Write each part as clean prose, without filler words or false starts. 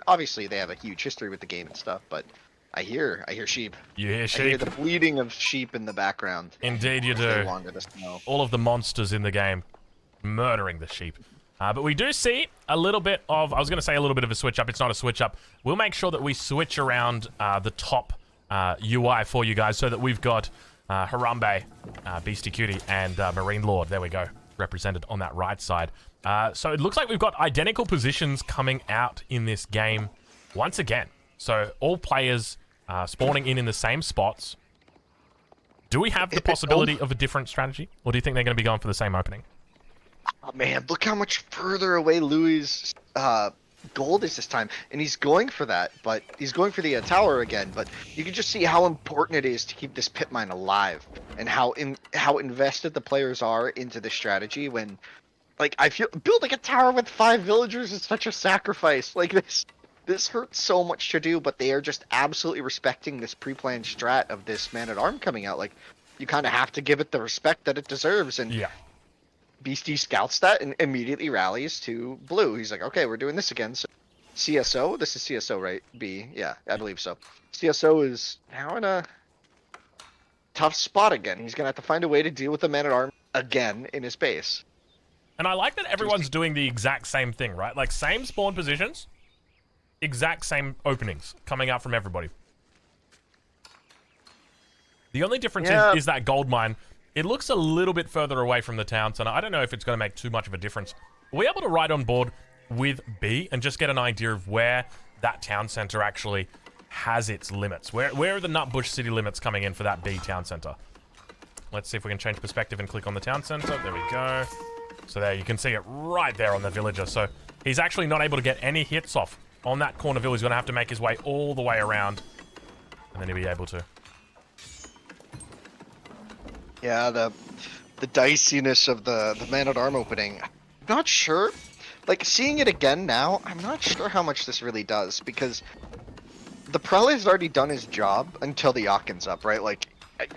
obviously they have a huge history with the game and stuff, but I hear sheep. You hear I hear sheep? the bleating of sheep in the background. Indeed you They do. wander the snow. All of the monsters in the game murdering the sheep. But we do see a little bit of, I was going to say a little bit of a switch up. It's not a switch up. We'll make sure that we switch around the top UI for you guys so that we've got Harambe, Beastyqt, and MarineLorD. There we go. Represented on that right side. So it looks like we've got identical positions coming out in this game once again. So all players spawning in the same spots. Do we have the possibility of a different strategy? Or do you think they're going to be going for the same opening? Oh man, look how much further away Louis' gold is this time, and he's going for that, but he's going for the tower again. But you can just see how important it is to keep this pit mine alive, and how invested the players are into the strategy. When, like, I feel building a tower with 5 villagers is such a sacrifice. Like this hurts so much to do, but they are just absolutely respecting this pre-planned strat of this man-at-arm coming out. Like, you kind of have to give it the respect that it deserves, and yeah. Beastie scouts that and immediately rallies to blue. He's like, okay, we're doing this again. So CSO, this is CSO, right? B, yeah, I believe so. CSO is now in a tough spot again. He's gonna have to find a way to deal with the man-at-arms again in his base. And I like that everyone's doing the exact same thing, right? Like, same spawn positions, exact same openings coming out from everybody. The only difference is that gold mine. It looks a little bit further away from the town center. I don't know if it's going to make too much of a difference. Are we able to ride on board with B and just get an idea of where that town center actually has its limits? Where are the Nutbush city limits coming in for that B town center? Let's see if we can change perspective and click on the town center. There we go. So there, you can see it right there on the villager. So he's actually not able to get any hits off on that corner village. He's going to have to make his way all the way around, and then he'll be able to. Yeah, the diciness of the man-at-arm opening. I'm not sure. Like, seeing it again now, I'm not sure how much this really does, because the Prelate's already done his job until the Yakin's up, right? Like,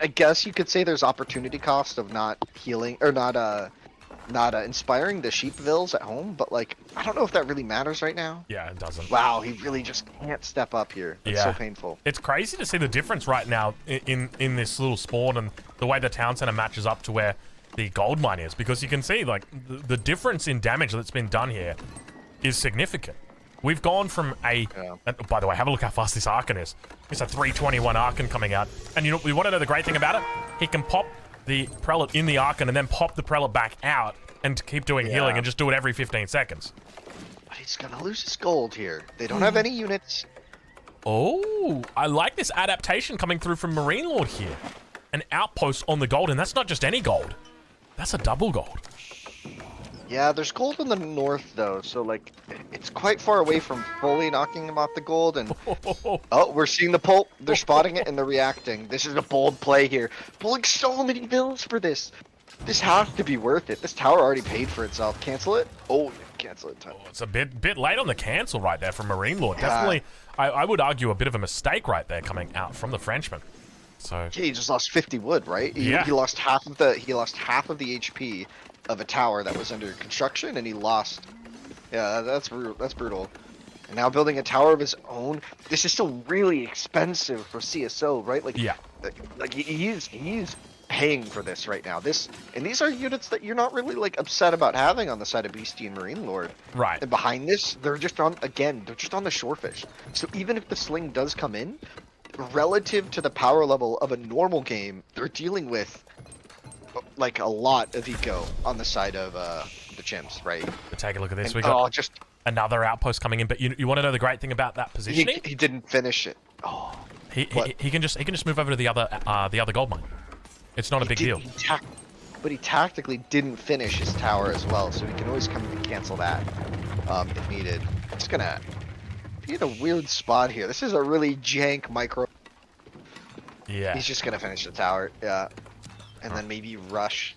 I guess you could say there's opportunity cost of not healing, or not inspiring the sheep vills at home, but, like, I don't know if that really matters right now. Yeah, it doesn't. Wow, he really just can't step up here. It's so painful. It's crazy to see the difference right now in this little spawn and the way the town center matches up to where the gold mine is, because you can see, like, the difference in damage that's been done here is significant. We've gone from and by the way, have a look how fast this Archon is. It's a 321 Archon coming out. And you know, we want to know the great thing about it? He can pop the Prelate in the Archon and then pop the Prelate back out and keep doing healing and just do it every 15 seconds. But he's gonna lose his gold here. They don't have any units. Oh, I like this adaptation coming through from MarineLorD here. An outpost on the gold, and that's not just any gold. That's a double gold. Yeah, there's gold in the north, though, so, like, it's quite far away from fully knocking him off the gold, and... Oh, we're seeing the pulp. They're spotting it, and they're reacting. This is a bold play here. Pulling so many bills for this. This has to be worth it. This tower already paid for itself. Cancel it? Oh, cancel it. Oh, it's a bit late on the cancel right there from MarineLorD. Definitely, I would argue a bit of a mistake right there coming out from the Frenchman. So yeah, he just lost 50 wood, right? He lost half of the HP of a tower that was under construction, and he lost. Yeah, that's brutal. And now building a tower of his own. This is still really expensive for CSO, right? Like, like he's paying for this right now. These are units that you're not really, like, upset about having on the side of Beastie and MarineLorD. Right. And behind this, they're just on the shorefish. So even if the sling does come in, relative to the power level of a normal game, they're dealing with, like, a lot of eco on the side of the chimps, right? But take a look at this. And, We got just another outpost coming in. But you want to know the great thing about that positioning? He didn't finish it. Oh, he can just move over to the other gold mine. It's not a big deal. But he tactically didn't finish his tower as well, so he can always come and cancel that if needed. It's gonna be in a weird spot here. This is a really jank micro. Yeah. He's just gonna finish the tower, yeah, and then maybe rush.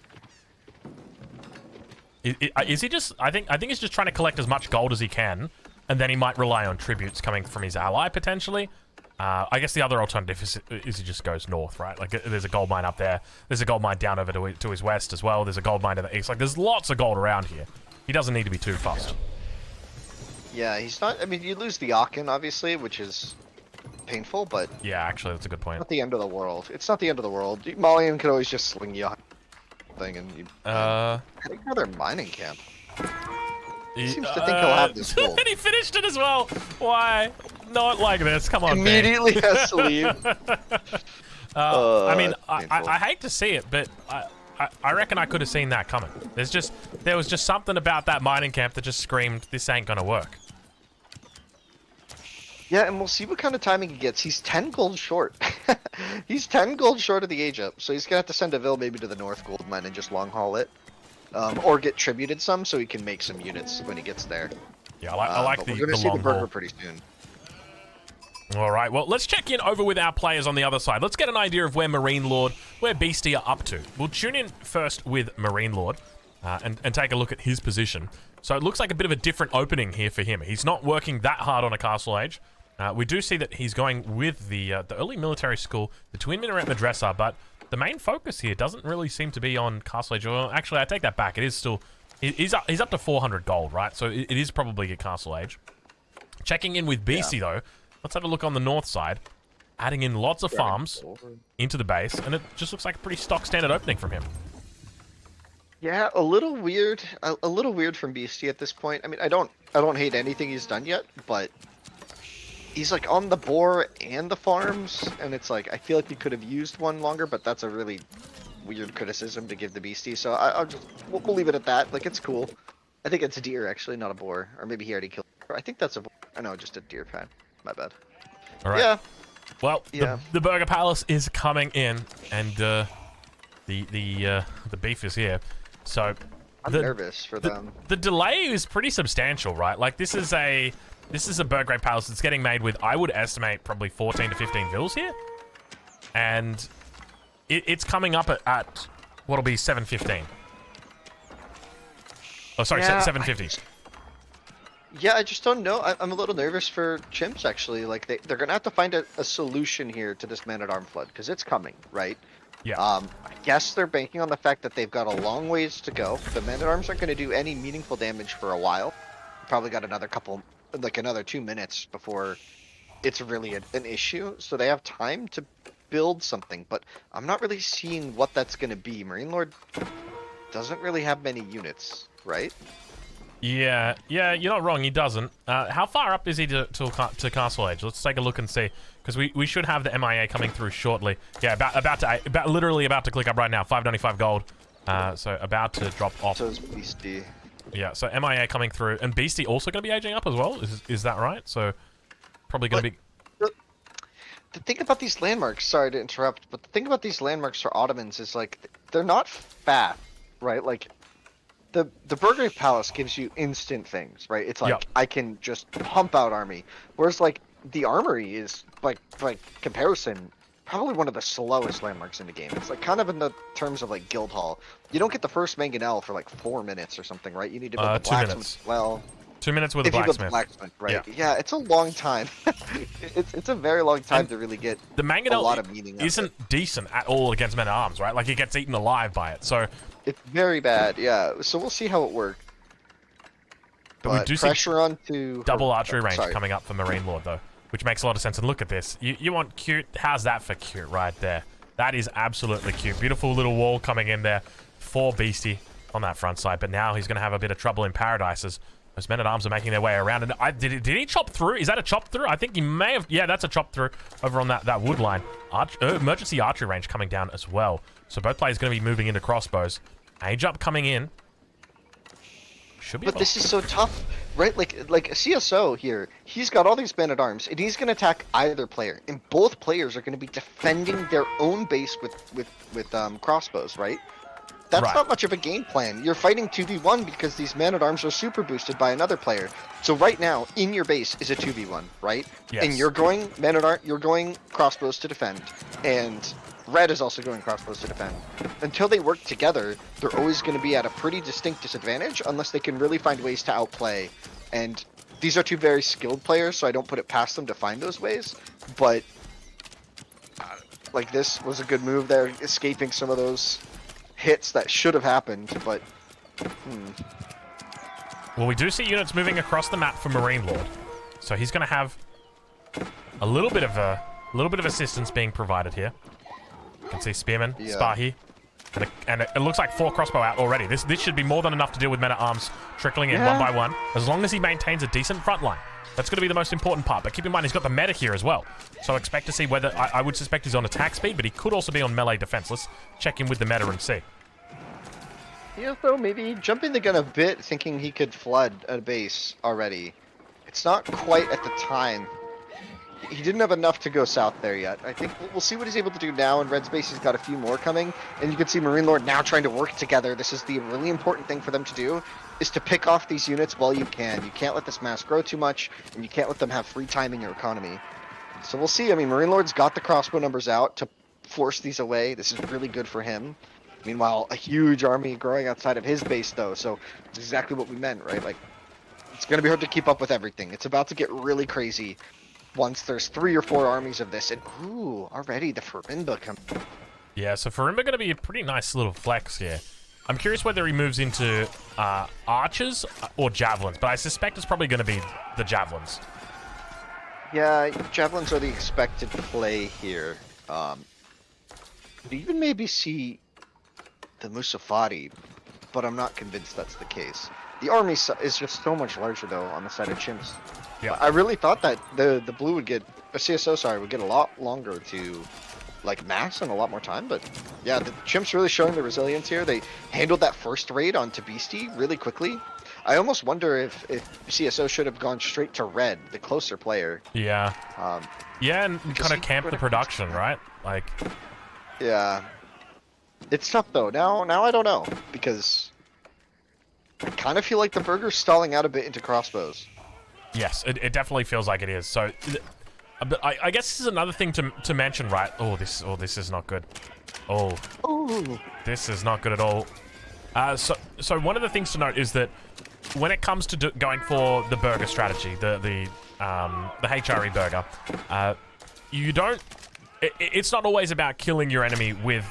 Is he just? I think he's just trying to collect as much gold as he can, and then he might rely on tributes coming from his ally potentially. I guess the other alternative is he just goes north, right? Like, there's a gold mine up there. There's a gold mine down over to his west as well. There's a gold mine to the east. Like, there's lots of gold around here. He doesn't need to be too fussed. Yeah, he's not. I mean, you lose the Aachen, obviously, which is painful, but Yeah, actually, that's a good point. not the end of the world. It's not the end of the world. Malian could always just sling you a thing, and you. I think another mining camp. He seems to think he'll have this gold. And he finished it as well. Why? Not like this. Come on, Immediately has to leave. I mean, I hate to see it, but I reckon I could have seen that coming. There was just something about that mining camp that just screamed, this ain't gonna work. Yeah, and we'll see what kind of timing he gets. He's 10 gold short. He's 10 gold short of the age up, so he's gonna have to send a Vil maybe to the North Gold Mine and just long haul it. Or get tributed some so he can make some units when he gets there. Yeah, I like the we're gonna see long the burger haul. pretty soon. All right, well, let's check in over with our players on the other side. Let's get an idea of where MarineLorD, where Beasty are up to. We'll tune in first with MarineLorD and take a look at his position. So it looks like a bit of a different opening here for him. He's not working that hard on a Castle Age. We do see that he's going with the early military school, the Twin Minaret Madrasa, but the main focus here doesn't really seem to be on Castle Age. Well, actually, I take that back. It is still... He's up to 400 gold, right? So it is probably a Castle Age. Checking in with Beasty, though. Let's have a look on the north side. Adding in lots of farms into the base, and it just looks like a pretty stock standard opening from him. Yeah, a little weird. A little weird from Beasty at this point. I mean, I don't hate anything he's done yet, but he's like on the boar and the farms, and it's like I feel like he could have used one longer, but that's a really weird criticism to give the Beasty. So we'll leave it at that. Like, it's cool. I think it's a deer actually, not a boar, or maybe he already killed. I think that's a boar. I know, just a deer pan. My bad. All right. Yeah. Well, the Burger Palace is coming in, and the beef is here. So I'm nervous for them. The delay is pretty substantial, right? Like, this is a Burger Palace that's getting made with, I would estimate, probably 14 to 15 Vils here, and it's coming up at what'll be 7:15. Oh, sorry, 7:50. Yeah, I just don't know. I'm a little nervous for Chimps, actually. Like, they're going to have to find a solution here to this Man-at-Arm flood, because it's coming, right? Yeah. I guess they're banking on the fact that they've got a long ways to go. The Man-at-Arms aren't going to do any meaningful damage for a while. Probably got another 2 minutes before it's really an issue. So they have time to build something, but I'm not really seeing what that's going to be. MarineLorD doesn't really have many units, right? Yeah, you're not wrong. He doesn't. How far up is he to Castle Age? Let's take a look and see, because we should have the MIA coming through shortly. Yeah, literally about to click up right now. 595 gold. So about to drop off. So is Beasty. Yeah, so MIA coming through, and Beasty also going to be aging up as well. Is that right? So probably going to be. The thing about these landmarks, sorry to interrupt, but the thing about these landmarks for Ottomans is like they're not fat, right? Like. The Burger Palace gives you instant things, right? It's like, I can just pump out army. Whereas, like, the Armory is, like comparison, probably one of the slowest landmarks in the game. It's, like, kind of in the terms of, like, Guildhall. You don't get the first mangonel for, like, 4 minutes or something, right? You need to build the 2 blacksmith minutes. as well. 2 minutes with a If you build blacksmith. the blacksmith, right? Yeah. Yeah, it's a long time. it's a very long time to really get the mangonel a lot of meaning isn't decent at all against Men-at-Arms, right? Like, it gets eaten alive by it, so... It's very bad, yeah. So we'll see how it works. But we do pressure see onto double archery range coming up for MarineLorD, though, which makes a lot of sense. And look at this. You want cute? How's that for cute right there? That is absolutely cute. Beautiful little wall coming in there for Beasty on that front side. But now he's going to have a bit of trouble in Paradise as those Men-at-Arms are making their way around. And did he chop through? Is that a chop through? I think he may have. Yeah, that's a chop through over on that wood line. Emergency archery range coming down as well. So both players going to be moving into crossbows. Age up coming in. Should be. But this is so tough, right? Like CSO here, he's got all these Men-at-Arms, and he's gonna attack either player, and both players are gonna be defending their own base with crossbows, right? That's not much of a game plan. You're fighting 2v1 because these Men-at-Arms are super boosted by another player. So right now, in your base is a 2v1, right? Yes. And you're going Men-at-Arms, you're going crossbows to defend, and Red is also going crossbows to defend. Until they work together, they're always going to be at a pretty distinct disadvantage unless they can really find ways to outplay. And these are two very skilled players, so I don't put it past them to find those ways. But like, this was a good move there, escaping some of those hits that should have happened. But Well, we do see units moving across the map for MarineLorD, so he's going to have a little bit of assistance being provided here. You can see Spearman, Spahi, and it looks like 4 crossbow out already. This should be more than enough to deal with men-at-arms trickling in one by one, as long as he maintains a decent front line. That's going to be the most important part, but keep in mind he's got the meta here as well. So expect to see whether... I would suspect he's on attack speed, but he could also be on melee defense. Let's check in with the meta and see. Yeah, though, maybe jumping the gun a bit, thinking he could flood a base already. It's not quite at the time. He didn't have enough to go south there yet. I think we'll see what he's able to do now. In Red's base, he's got a few more coming. And you can see MarineLorD now trying to work together. This is the really important thing for them to do, is to pick off these units while you can. You can't let this mass grow too much, and you can't let them have free time in your economy. So we'll see. I mean, MarineLorD's got the crossbow numbers out to force these away. This is really good for him. Meanwhile, a huge army growing outside of his base, though, so it's exactly what we meant, right? Like, it's going to be hard to keep up with everything. It's about to get really crazy once there's 3 or 4 armies of this, and ooh, already the Farimba comes. Yeah, so Farimba going to be a pretty nice little flex here. I'm curious whether he moves into archers or javelins, but I suspect it's probably going to be the javelins. Yeah, javelins are the expected play here. Could even maybe see the Musafati, but I'm not convinced that's the case. The army is just so much larger, though, on the side of chimps. Yeah. I really thought that the blue would get, CSO, sorry, would get a lot longer to, like, mass and a lot more time, but yeah, the chimps really showing the resilience here. They handled that first raid onto Beasty really quickly. I almost wonder if CSO should have gone straight to red, the closer player. Yeah. Yeah, and kind of camp the production, right? Like. Yeah. It's tough, though. Now I don't know, because I kind of feel like the burger's stalling out a bit into crossbows. Yes, it definitely feels like it is. So, but I guess this is another thing to mention, right? Oh, this is not good. Oh, ooh. This is not good at all. So one of the things to note is that when it comes to going for the burger strategy, the HRE burger, you don't. It's not always about killing your enemy with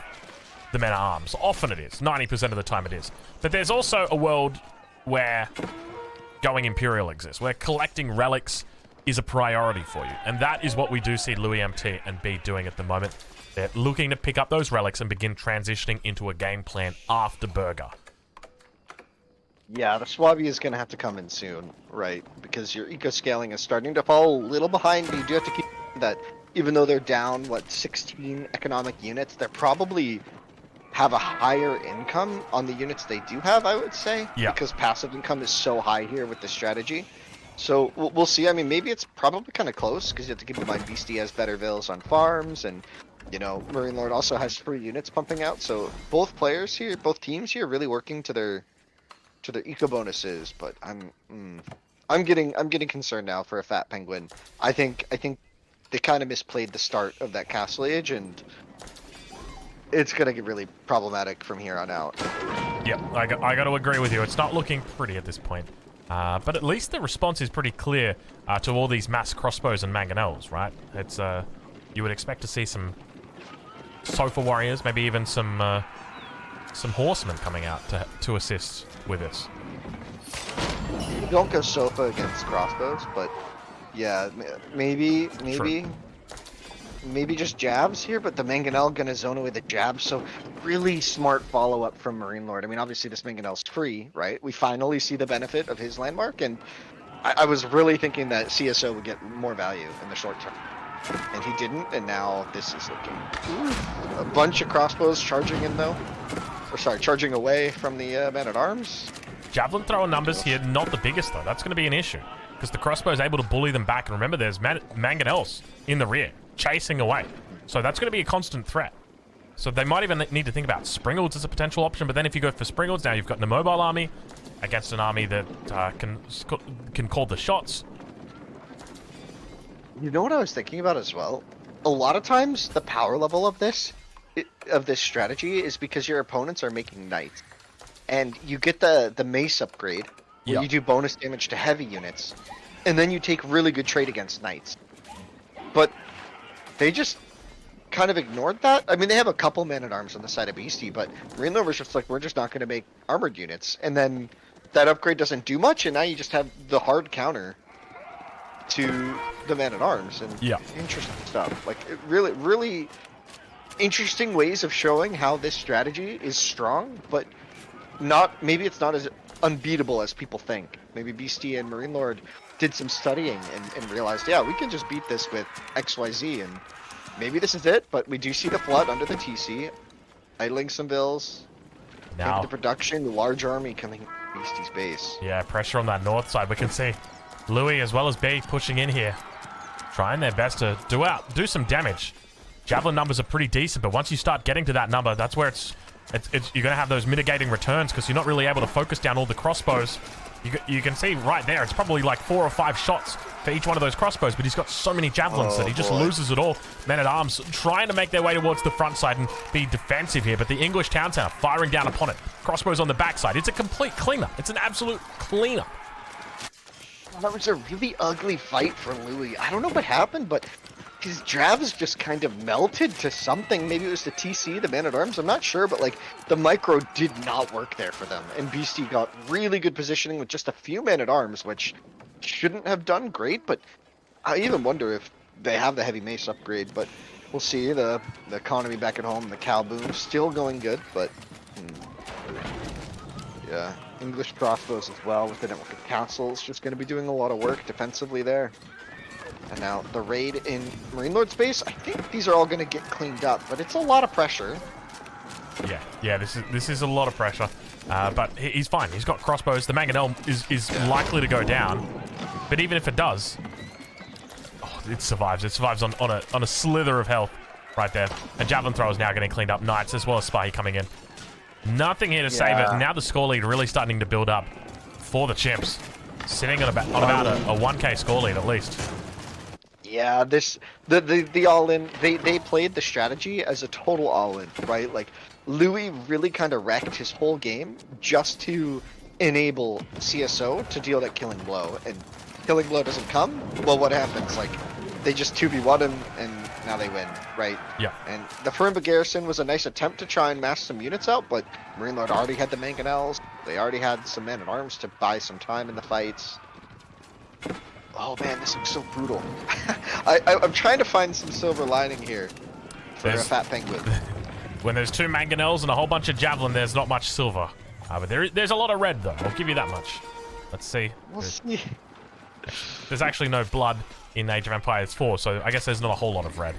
the men-at-arms. Often it is. 90% of the time it is. But there's also a world where going Imperial exists, where collecting relics is a priority for you. And that is what we do see LoueMT and B doing at the moment. They're looking to pick up those relics and begin transitioning into a game plan after Burger. Yeah, the Swabby is going to have to come in soon, right? Because your eco-scaling is starting to fall a little behind. You do have to keep that, even though they're down, 16 economic units, they're probably have a higher income on the units they do have, I would say. Yeah. Because passive income is so high here with this strategy. So we'll see. I mean, maybe it's probably kind of close, because you have to keep in mind Beasty has better vills on farms, and, you know, MarineLorD also has free units pumping out. So both players here, both teams here, really working to their eco bonuses. But I'm getting concerned now for a Fat Penguin. I think they kind of misplayed the start of that Castle Age, and it's gonna get really problematic from here on out. Yep, I got to agree with you. It's not looking pretty at this point. But at least the response is pretty clear to all these mass crossbows and mangonels, right? It's you would expect to see some Sofa warriors, maybe even some horsemen coming out to assist with this. You don't go Sofa against crossbows, but yeah, maybe just jabs here, but the Mangonel gonna zone away the jabs, so really smart follow-up from MarineLorD. I mean, obviously this Mangonel's free, right? We finally see the benefit of his landmark, and I was really thinking that CSO would get more value in the short term. And he didn't, and now this is looking... Ooh, a bunch of crossbows charging in, though. Or sorry, charging away from the man-at-arms. Javelin thrower numbers here, not the biggest, though. That's going to be an issue, because the crossbow is able to bully them back, and remember, there's Mangonels in the rear, chasing away. So that's going to be a constant threat. So they might even need to think about Springles as a potential option, but then if you go for Springles, now you've got an immobile army against an army that can call the shots. You know what I was thinking about as well? A lot of times, the power level of this strategy is because your opponents are making knights. And you get the mace upgrade, where you do bonus damage to heavy units, and then you take really good trade against knights. But they just kind of ignored that. I mean, they have a couple man-at-arms on the side of Beasty, but MarineLorD was just like, we're just not going to make armored units. And then that upgrade doesn't do much, and now you just have the hard counter to the Man-at-Arms, and Yeah. interesting stuff. Like, it really interesting ways of showing how this strategy is strong, but maybe it's not as unbeatable as people think. Maybe Beastie and MarineLorD did some studying and realized, yeah, we can just beat this with XYZ, and maybe this is it, but we do see the flood under the TC, idling some bills, maybe Now, the production, the large army coming to Beastie's base. yeah, pressure on that north side. We can see Louis as well as B pushing in here, trying their best to do some damage. Javelin numbers are pretty decent, but once you start getting to that number, that's where you're going to have those mitigating returns because you're not really able to focus down all the crossbows. You can see right there, it's probably like 4 or 5 shots for each one of those crossbows, but he's got so many javelins that he just loses it all. Men-at-Arms trying to make their way towards the front side and be defensive here, but the English town center firing down upon it. Crossbows on the backside. It's a complete cleanup. It's an absolute cleanup. That was a really ugly fight for Louis. I don't know what happened, but his Dravs just kind of melted to something. Maybe it was the TC, the Man-at-Arms, I'm not sure, but like the micro did not work there for them. And Beastie got really good positioning with just a few Men-at-Arms, which shouldn't have done great, but I even wonder if they have the heavy mace upgrade, but we'll see. The economy back at home, the cow boom, still going good, but yeah, English crossbows as well with the network of castles, just going to be doing a lot of work defensively there. And now the raid in MarineLorD's base, I think these are all going to get cleaned up, but it's a lot of pressure. Yeah, this is a lot of pressure, but he's fine. He's got crossbows. The mangonel is likely to go down, but even if it does, it survives. It survives on a slither of health right there. And javelin throw is now getting cleaned up. Knights as well as Spy coming in. Nothing here to save it. Now the score lead really starting to build up for the Chimps, sitting on about a 1K score lead at least. Yeah, the all-in, they played the strategy as a total all-in, right? Like, Louis really kind of wrecked his whole game just to enable CSO to deal that killing blow, and killing blow doesn't come, well, what happens? Like, they just 2v1 him, and now they win, right? Yeah. And the Furimba Garrison was a nice attempt to try and mass some units out, but MarineLorD already had the mangonels, they already had some men-at-arms to buy some time in the fights. Oh man, this looks so brutal. I'm trying to find some silver lining here for a fat penguin. When there's 2 mangonels and a whole bunch of javelin, there's not much silver. But there's a lot of red, though. I'll give you that much. Let's see. We'll see. There's actually no blood in Age of Empires 4, so I guess there's not a whole lot of red.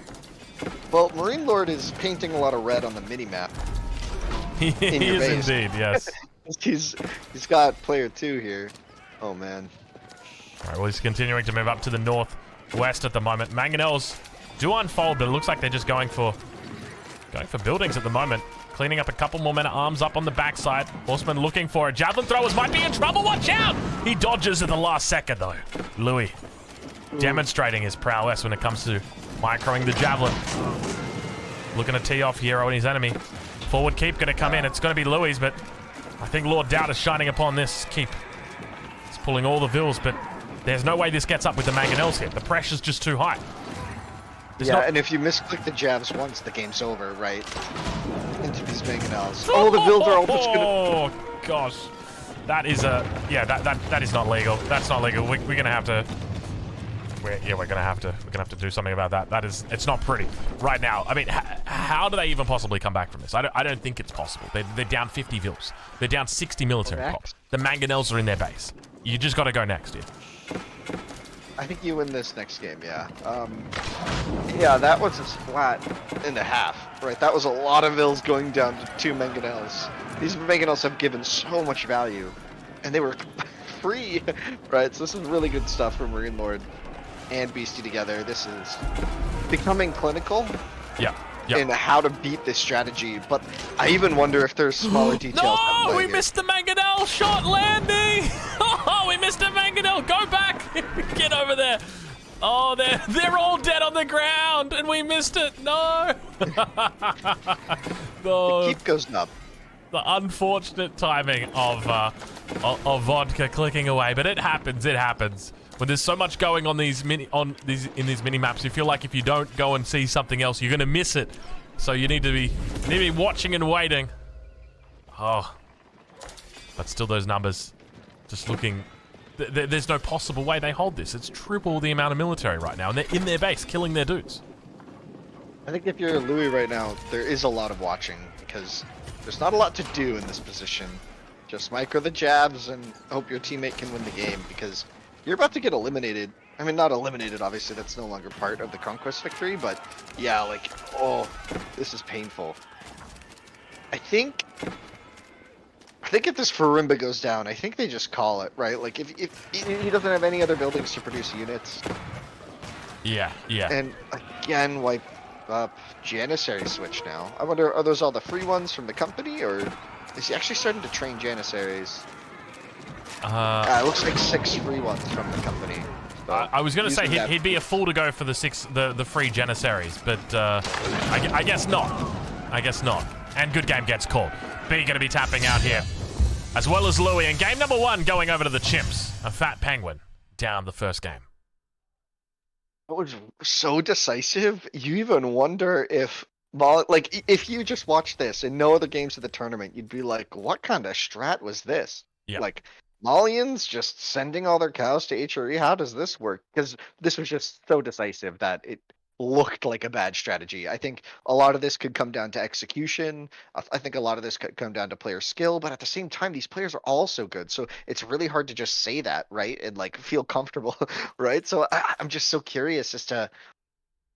Well, MarineLorD is painting a lot of red on the mini-map. He is indeed, yes. He's got player 2 here. Oh man. Alright, well, he's continuing to move up to the northwest at the moment. Mangonels do unfold, but it looks like they're just going for buildings at the moment. Cleaning up a couple more men-at-arms up on the backside. Horseman looking for it. Javelin throwers might be in trouble. Watch out! He dodges at the last second, though. Louis demonstrating his prowess when it comes to microing the javelin. Looking to tee off hero and his enemy. Forward keep going to come in. It's going to be Louis, but I think Lord Doubt is shining upon this keep. It's pulling all the vills, but there's no way this gets up with the mangonels here. The pressure's just too high. And if you misclick the jabs once, the game's over, right? Into these mangonels. Oh, the vills are all just gonna... Oh, gosh. That is that is not legal. That's not legal. We're gonna have to... We're gonna have to do something about that. It's not pretty right now. I mean, how do they even possibly come back from this? I don't think it's possible. They're down 50 vills. They're down 60 military pops. The mangonels are in their base. You just got to go next, dude. I think you win this next game, yeah. Yeah, that was a splat and a half, right? That was a lot of vills going down to 2 mangonels. These mangonels have given so much value, and they were free, right? So this is really good stuff for MarineLorD and Beastie together. This is becoming clinical. Yeah. In how to beat this strategy, but I even wonder if there's smaller details. No, we missed the mangonel shot landing. Oh, we missed a mangonel. Go back. Get over there. Oh, they're all dead on the ground, and we missed it. No. The keep goes up. The unfortunate timing of vodka clicking away, but it happens. It happens. When there's so much going on in these mini maps, you feel like if you don't go and see something else, you're gonna miss it. So you need to be watching and waiting. Oh, but still, those numbers just looking. There's no possible way they hold this. It's triple the amount of military right now, and they're in their base, killing their dudes. I think if you're Louis right now, there is a lot of watching, because there's not a lot to do in this position. Just micro the jabs and hope your teammate can win the game, because you're about to get eliminated. I mean, not eliminated, obviously, that's no longer part of the Conquest victory, but yeah, like, oh, this is painful. I think if this Farimba goes down, I think they just call it, right? Like, if he doesn't have any other buildings to produce units. Yeah, yeah. And again, wipe up Janissary switch now. I wonder, are those all the free ones from the company, or is he actually starting to train Janissaries? It looks like 6 free ones from the company. So I was going to say he'd be a fool to go for the free Janissaries, but I guess not. I guess not. And good game gets called. B going to be tapping out here, as well as Louis. And game number 1 going over to the Chimps. A fat penguin down the first game. It was so decisive. You even wonder if, like, if you just watch this and no other games of the tournament, you'd be like, what kind of strat was this? Yeah. Like, Malians just sending all their cows to HRE? How does this work? Because this was just so decisive that it looked like a bad strategy. I think a lot of this could come down to execution. I think a lot of this could come down to player skill, but at the same time, these players are all so good. So it's really hard to just say that, right? And like feel comfortable, right? So I'm just so curious as to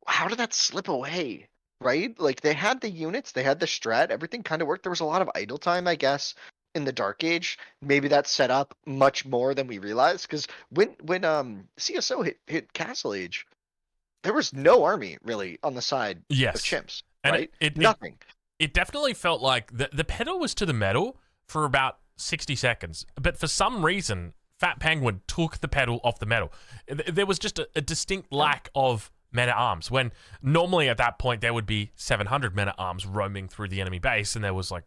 how did that slip away, right? Like they had the units, they had the strat, everything kind of worked. There was a lot of idle time, I guess, in the Dark Age. Maybe that set up much more than we realized, because when CSO hit Castle Age, there was no army really on the side of Chimps, right? And nothing. It definitely felt like the pedal was to the metal for about 60 seconds, but for some reason, Fat Penguin took the pedal off the metal. There was just a distinct lack of men-at-arms, when normally at that point there would be 700 men-at-arms roaming through the enemy base, and there was like